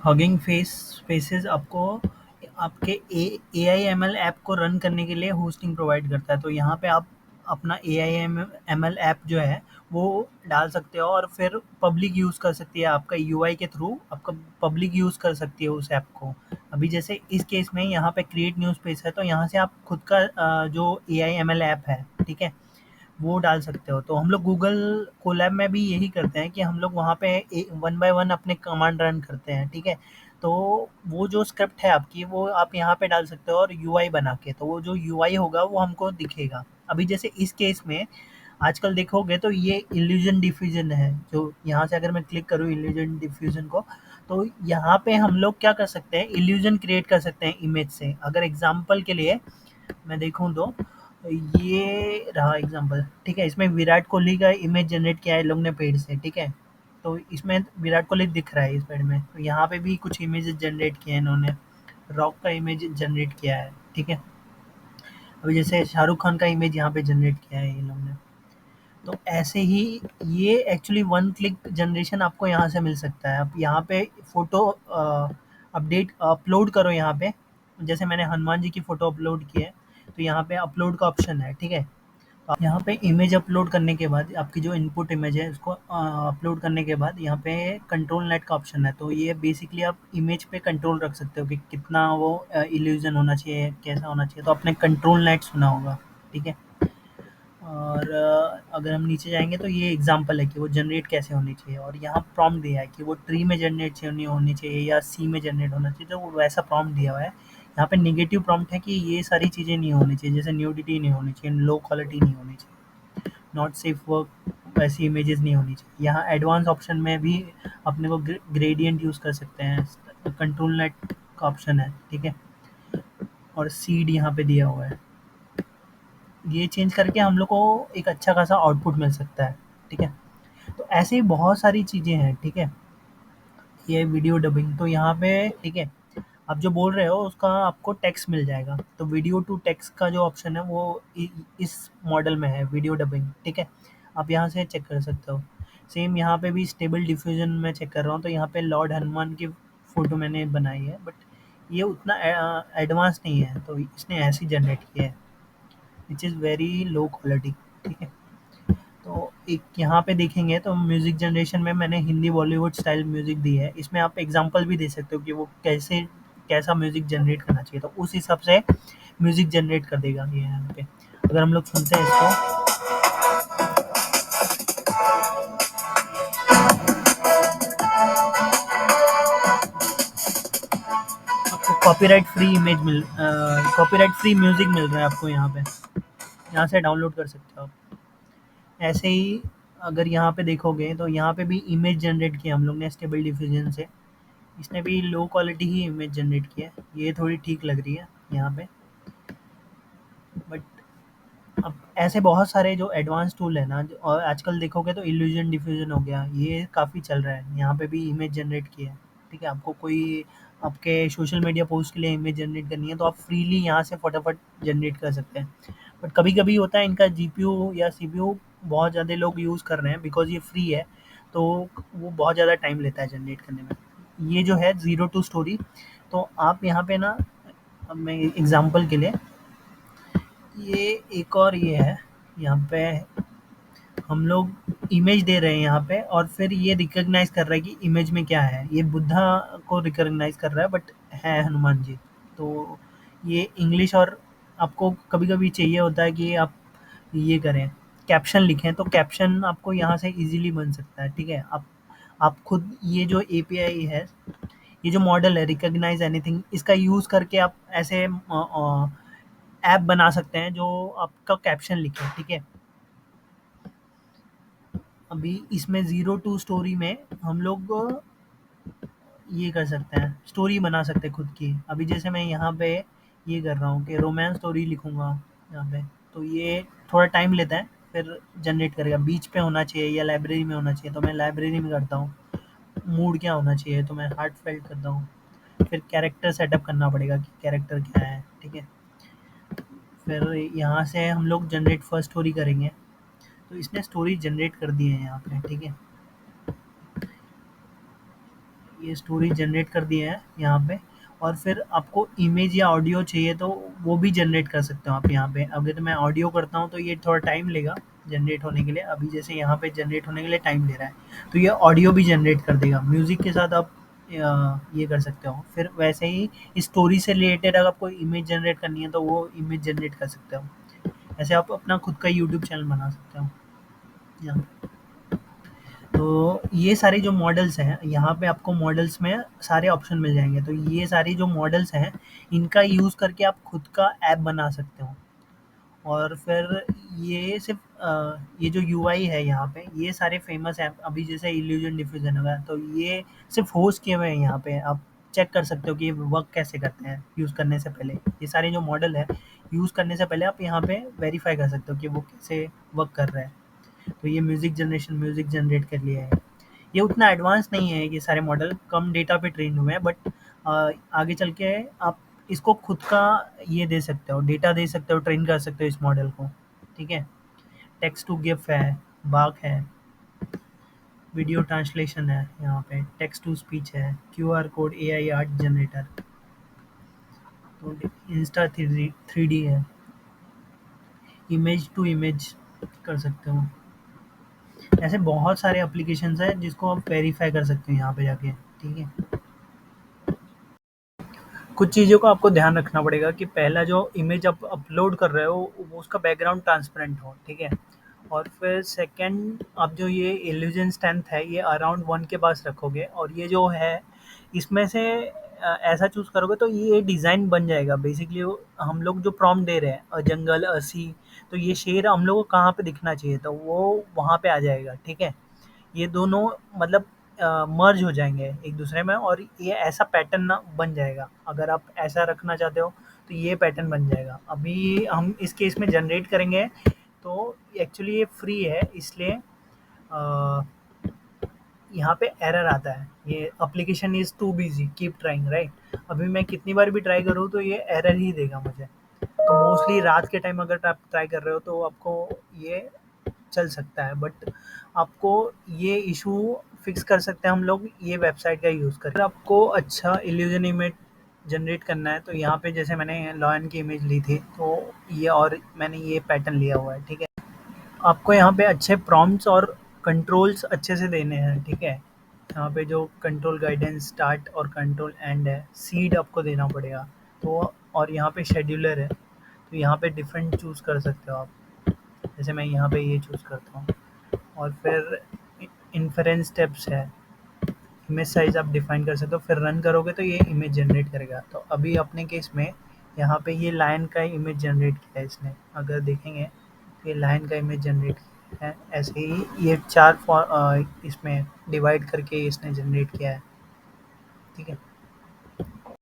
Hugging faces आपको आपके ए I am L app को रन करने के लिए होस्टिंग प्रोवाइड करता है। तो यहाँ पे आप अपना ए आई एम एल ऐप जो है वो डाल सकते हो और फिर पब्लिक यूज़ कर सकती है, आपका यू आई के थ्रू आपका पब्लिक यूज़ कर सकती है उस ऐप को। अभी जैसे इस केस में यहाँ पे क्रिएट न्यू स्पेस है, तो यहाँ से आप खुद का जो ए आई एम एल ऐप है, ठीक है, वो डाल सकते हो। तो हम लोग गूगल कोलैब में भी यही करते हैं कि हम लोग वहाँ पे वन बाय वन अपने कमांड रन करते हैं, ठीक है। तो वो जो स्क्रिप्ट है आपकी वो आप यहाँ पे डाल सकते हो और यूआई बना के, तो वो जो यूआई होगा वो हमको दिखेगा। अभी जैसे इस केस में आजकल देखोगे तो ये इल्यूजन डिफ्यूजन है, जो यहाँ से अगर मैं क्लिक करूँ इल्यूजन डिफ्यूजन को, तो यहाँ पे हम लोग क्या कर सकते हैं, इल्यूजन क्रिएट कर सकते हैं इमेज से। अगर एग्जाम्पल के लिए मैं देखूँ तो ये रहा एग्जांपल, ठीक है। इसमें विराट कोहली का इमेज जनरेट किया है लोग ने पेड़ से, ठीक है। तो इसमें विराट कोहली दिख रहा है इस पेड़ में। तो यहाँ पे भी कुछ इमेजेस जनरेट किए हैं इन्होंने, रॉक का इमेज जनरेट किया है, ठीक है। अभी जैसे शाहरुख खान का इमेज यहाँ पे जनरेट किया है इन लोग ने। तो ऐसे ही ये एक्चुअली वन क्लिक जनरेशन आपको यहाँ से मिल सकता है। आप यहाँ पे फ़ोटो अपडेट अपलोड करो यहाँ पे, जैसे मैंने हनुमान जी की फ़ोटो अपलोड की है, तो यहाँ पे अपलोड का ऑप्शन है, ठीक है। तो यहाँ पे इमेज अपलोड करने के बाद आपकी जो इनपुट इमेज है उसको अपलोड करने के बाद यहाँ पे कंट्रोल नेट का ऑप्शन है। तो ये बेसिकली आप इमेज पे कंट्रोल रख सकते हो कि कितना वो इल्यूजन होना चाहिए, कैसा होना चाहिए। तो आपने कंट्रोल नेट सुना होगा, ठीक है। और अगर हम नीचे जाएँगे तो ये एग्ज़ाम्पल है कि वो जनरेट कैसे होनी चाहिए, और यहाँ प्रॉम्प्ट दिया है कि वो ट्री में जनरेट होनी चाहिए या सी में जनरेट होना चाहिए, तो वो वैसा प्रॉम्प्ट दिया हुआ है। यहाँ पे नेगेटिव प्रॉम्प्ट है कि ये सारी चीज़ें नहीं होनी चाहिए, जैसे न्यूडिटी नहीं होनी चाहिए, लो क्वालिटी नहीं होनी चाहिए, नॉट सेफ वर्क, वैसी इमेजेस नहीं होनी चाहिए। यहाँ एडवांस ऑप्शन में भी अपने को ग्रेडियंट यूज़ कर सकते हैं, कंट्रोल नेट का ऑप्शन है, ठीक है। और सीड यहाँ पे दिया हुआ है। ये चेंज करके हम लोग को एक अच्छा खासा आउटपुट मिल सकता है, ठीक है। तो ऐसे ही बहुत सारी चीज़ें हैं, ठीक है। ये वीडियो डबिंग तो यहाँ पे, ठीक है, आप जो बोल रहे हो उसका आपको टेक्स्ट मिल जाएगा। तो वीडियो टू टेक्स्ट का जो ऑप्शन है वो इस मॉडल में है, वीडियो डबिंग, ठीक है। आप यहाँ से चेक कर सकते हो। सेम यहाँ पे भी स्टेबल डिफ्यूजन में चेक कर रहा हूँ, तो यहाँ पे लॉर्ड हनुमान की फ़ोटो मैंने बनाई है, बट ये उतना एडवांस नहीं है, तो इसने ऐसे ही जनरेट किया है, which is very low quality, ठीक है। तो एक यहाँ पे देखेंगे तो म्यूज़िक जनरेशन में मैंने हिंदी बॉलीवुड स्टाइल म्यूज़िक दी है। इसमें आप एग्ज़ाम्पल भी दे सकते हो कि वो कैसा म्यूज़िक जनरेट करना चाहिए, तो उस हिसाब से म्यूज़िक जनरेट कर देगा ये यहाँ पे। अगर हम लोग सुनते हैं इसको, आपको कॉपीराइट फ्री म्यूज़िक मिल रहा है आपको यहाँ पे। यहाँ से डाउनलोड कर सकते हो आप। ऐसे ही अगर यहाँ पे देखोगे तो यहाँ पे भी इमेज जनरेट किया हम लोग ने स्टेबल डिफ्यूजन से। इसने भी लो क्वालिटी ही इमेज जनरेट की है, ये थोड़ी ठीक लग रही है यहाँ पे। बट अब ऐसे बहुत सारे जो एडवांस टूल है ना, और आजकल देखोगे तो इल्यूजन डिफ्यूजन हो गया, ये काफ़ी चल रहा है। यहाँ पे भी इमेज जनरेट की है, ठीक है। आपको कोई आपके सोशल मीडिया पोस्ट के लिए इमेज जनरेट करनी है तो आप फ्रीली यहाँ से फटाफट जनरेट कर सकते हैं। बट कभी कभी होता है इनका जीपीयू या सीपीयू बहुत ज़्यादा लोग यूज़ कर रहे हैं, बिकॉज ये फ्री है, तो वो बहुत ज़्यादा टाइम लेता है जनरेट करने में। ये जो है ज़ीरो टू स्टोरी, तो आप यहाँ पे ना, अब मैं एग्जांपल के लिए, ये एक और ये है, यहाँ पे हम लोग इमेज दे रहे हैं यहाँ पे, और फिर ये रिकॉग्नाइज कर रहा है कि इमेज में क्या है। ये बुद्धा को रिकॉग्नाइज कर रहा है, बट है हनुमान जी। तो ये इंग्लिश, और आपको कभी कभी चाहिए होता है कि आप ये करें, कैप्शन लिखें, तो कैप्शन आपको यहाँ से इजीली बन सकता है, ठीक है। आप खुद ये जो एपीआई है, ये जो मॉडल है रिकॉग्नाइज एनीथिंग, इसका यूज़ करके आप ऐसे ऐप बना सकते हैं जो आपका कैप्शन लिखे, ठीक है। अभी इसमें ज़ीरो टू स्टोरी में हम लोग ये कर सकते हैं, स्टोरी बना सकते हैं खुद की। अभी जैसे मैं यहाँ पे ये कर रहा हूँ कि रोमांस स्टोरी लिखूँगा यहाँ पे, तो ये थोड़ा टाइम लेता है, फिर जनरेट करेगा। बीच पे होना चाहिए या लाइब्रेरी में होना चाहिए, तो मैं लाइब्रेरी में करता हूँ। मूड क्या होना चाहिए, तो मैं हार्ट फेल्ट करता हूँ। फिर कैरेक्टर सेटअप करना पड़ेगा कि कैरेक्टर क्या है, ठीक है। फिर यहाँ से हम लोग जनरेट फर्स्ट स्टोरी करेंगे, तो इसने स्टोरी जनरेट कर दी है यहाँ पे, ठीक है। ये स्टोरी जनरेट कर दिया है यहाँ पे। और फिर आपको इमेज या ऑडियो चाहिए तो वो भी जनरेट कर सकते हो आप यहाँ पे। अगर मैं ऑडियो करता हूँ तो ये थोड़ा टाइम लेगा जनरेट होने के लिए। अभी जैसे यहाँ पे जनरेट होने के लिए टाइम ले रहा है, तो ये ऑडियो भी जनरेट कर देगा। म्यूज़िक के साथ आप ये कर सकते हो। फिर वैसे ही स्टोरी से रिलेटेड अगर आपको इमेज जनरेट करनी है तो वो इमेज जनरेट कर सकते हो। ऐसे आप अपना खुद का यूट्यूब चैनल बना सकते हो। या तो ये सारे जो मॉडल्स हैं, यहाँ पे आपको मॉडल्स में सारे ऑप्शन मिल जाएँगे। तो ये सारी जो मॉडल्स हैं, इनका यूज़ करके आप खुद का ऐप बना सकते हो। और फिर ये सिर्फ़ ये जो यूआई है यहाँ पे, ये सारे फ़ेमस ऐप अभी जैसे इल्यूजन डिफ्यूज़न हो गया, तो ये सिर्फ़ होस्ट किए हुए हैं यहाँ पे। आप चेक कर सकते हो कि ये वर्क कैसे करते हैं यूज़ करने से पहले। ये सारे जो मॉडल है, यूज़ करने से पहले आप यहाँ पे वेरीफ़ाई कर सकते हो कि वो कैसे वर्क कर रहा है। तो ये म्यूज़िक जनरेट कर लिया है। ये उतना एडवांस नहीं है, ये सारे मॉडल कम डेटा पे ट्रेन हुए हैं, बट आगे चल के आप इसको खुद का ये दे सकते हो, डेटा दे सकते हो, ट्रेन कर सकते हो इस मॉडल को। ठीक है? टेक्स्ट टू गिफ है, बाक है, वीडियो ट्रांसलेशन है यहाँ पे, टेक्स्ट टू स्पीच है, QR code, AI art generator, तो इंस्टा थ्री डी है, इमेज टू इमेज कर सकते हो। ऐसे बहुत सारे एप्लीकेशंस हैं जिसको आप वेरीफाई कर सकते हो यहाँ पे जाके। ठीक है? कुछ चीज़ों का आपको ध्यान रखना पड़ेगा कि पहला जो इमेज आप अपलोड कर रहे हो वो उसका बैकग्राउंड ट्रांसपेरेंट हो, ठीक है? और फिर सेकंड, आप जो ये इल्यूजन स्ट्रेंथ है ये अराउंड 1 के पास रखोगे, और ये जो है इसमें से ऐसा चूज़ करोगे तो ये डिज़ाइन बन जाएगा। बेसिकली हम लोग जो प्रॉम्प्ट दे रहे हैं जंगल, सी, तो ये शेर हम लोग को कहाँ पे दिखना चाहिए, तो वो वहाँ पे आ जाएगा। ठीक है? ये दोनों मतलब मर्ज हो जाएँगे एक दूसरे में, और ये ऐसा पैटर्न ना बन जाएगा। अगर आप ऐसा रखना चाहते हो तो ये पैटर्न बन जाएगा। अभी हम इस केस में जनरेट करेंगे तो एक्चुअली ये फ्री है, इसलिए अ, यहाँ पे एरर आता है, ये application is too busy keep trying, right? अभी मैं कितनी बार भी ट्राई करूँ तो ये एरर ही देगा मुझे। तो मोस्टली रात के टाइम अगर आप ट्राई कर रहे हो तो आपको ये चल सकता है, बट आपको ये इशू फिक्स कर सकते हैं हम लोग ये वेबसाइट का यूज़ करके। अगर आपको अच्छा इल्यूजन इमेज जनरेट करना है तो यहाँ पे जैसे मैंने लॉयन की इमेज ली थी, तो ये, और मैंने ये पैटर्न लिया हुआ है। ठीक है? आपको यहाँ पे अच्छे प्रॉम्प्ट्स और कंट्रोल्स अच्छे से देने हैं। ठीक है? यहाँ पे जो कंट्रोल गाइडेंस स्टार्ट और कंट्रोल एंड है, सीड आपको देना पड़ेगा। तो और यहाँ पे शेड्यूलर है, तो यहाँ पे डिफरेंट चूज़ कर सकते हो आप। जैसे मैं यहाँ पे ये चूज़ करता हूँ। और फिर इन्फरेंस स्टेप्स है, इमेज साइज़ आप डिफ़ाइन कर सकते हो, फिर रन करोगे तो ये इमेज जनरेट करेगा। तो अभी अपने केस में यहाँ पे ये लायन का इमेज जनरेट किया है इसने, अगर देखेंगे तो ये लायन का इमेज जनरेट किया है। ऐसे ही ये 4 इसमें डिवाइड करके इसने जनरेट किया है। ठीक है?